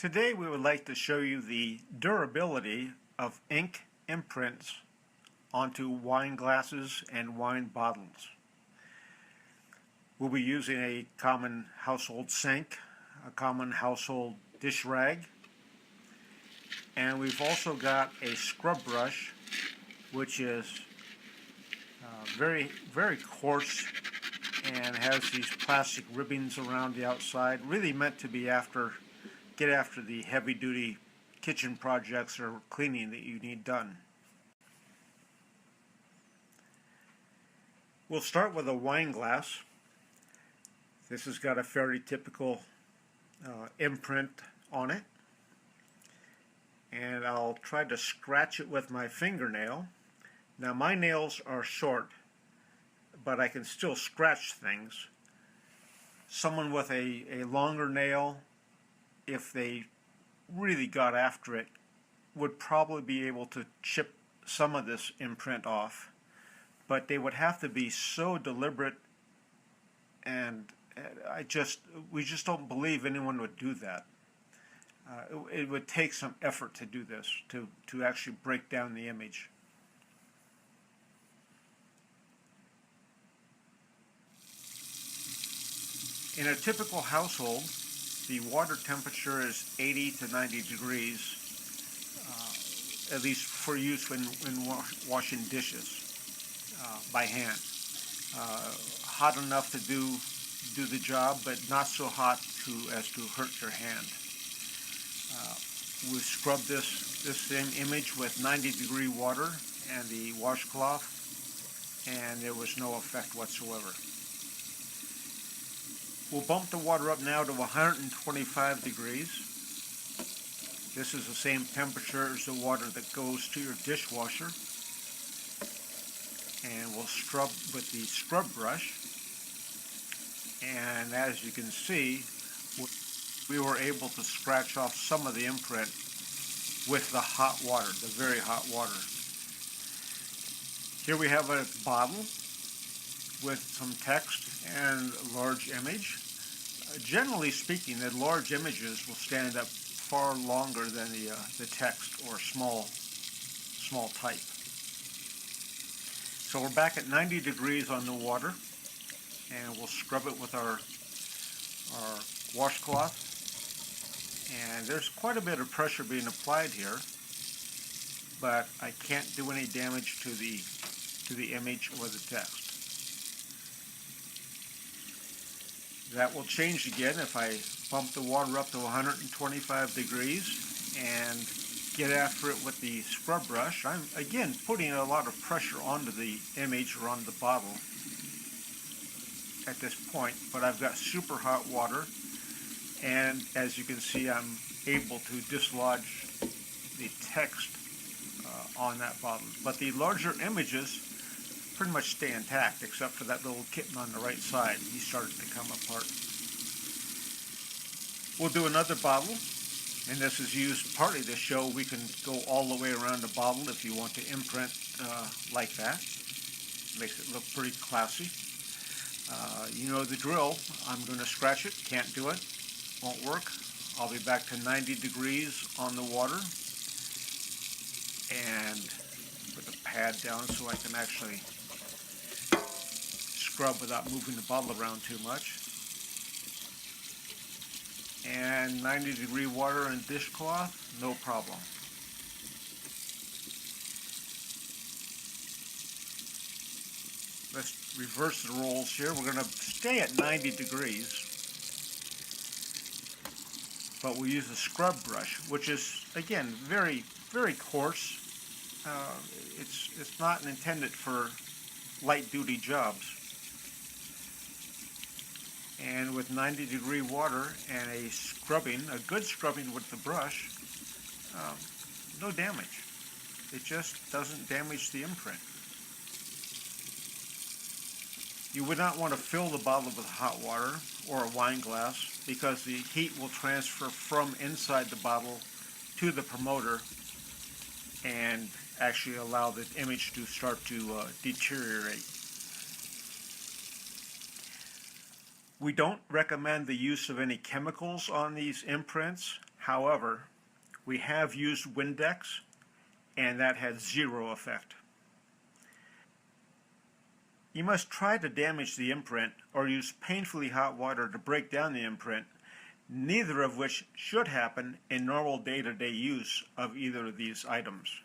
Today we would like to show you the durability of ink imprints onto wine glasses and wine bottles. We'll be using a common household sink, a common household dish rag, and we've also got a scrub brush which is very coarse and has these plastic ribbons around the outside, really meant to be get after the heavy-duty kitchen projects or cleaning that you need done. We'll start with a wine glass. This has got a fairly typical imprint on it, and I'll try to scratch it with my fingernail. Now my nails are short, but I can still scratch things. Someone with a longer nail, if they really got after it, would probably be able to chip some of this imprint off, but they would have to be so deliberate, and we just don't believe anyone would do that. It would take some effort to do this, to actually break down the image. In a typical household, the water temperature is 80 to 90 degrees, at least for use when washing dishes by hand. Hot enough to do the job, but not so hot as to hurt your hand. We scrubbed this same image with 90-degree water and the washcloth, and there was no effect whatsoever. We'll bump the water up now to 125 degrees. This is the same temperature as the water that goes to your dishwasher. And we'll scrub with the scrub brush. And as you can see, we were able to scratch off some of the imprint with the hot water, the very hot water. Here we have a bottle with some text and a large image. Generally speaking, the large images will stand up far longer than the text or small type. So we're back at 90 degrees on the water, and we'll scrub it with our washcloth. And there's quite a bit of pressure being applied here, but I can't do any damage to the image or the text. That will change again if I bump the water up to 125 degrees and get after it with the scrub brush. I'm again putting a lot of pressure onto the image or on the bottle at this point, but I've got super hot water, and as you can see, I'm able to dislodge the text on that bottle. But the larger images pretty much stay intact, except for that little kitten on the right side. He started to come apart. We'll do another bottle, and this is used partly to show we can go all the way around the bottle if you want to imprint like that. Makes it look pretty classy. You know the drill. I'm going to scratch it. Can't do it. Won't work. I'll be back to 90 degrees on the water, and put the pad down so I can actually scrub without moving the bottle around too much. And 90-degree water and dishcloth, no problem. Let's reverse the rolls here. We're going to stay at 90 degrees, but we'll use a scrub brush, which is, again, very coarse. It's not intended for light-duty jobs. And with 90-degree water and a good scrubbing with the brush, no damage. It just doesn't damage the imprint. You would not want to fill the bottle with hot water or a wine glass, because the heat will transfer from inside the bottle to the promoter and actually allow the image to start to deteriorate. We don't recommend the use of any chemicals on these imprints. However, we have used Windex, and that had zero effect. You must try to damage the imprint or use painfully hot water to break down the imprint, neither of which should happen in normal day-to-day use of either of these items.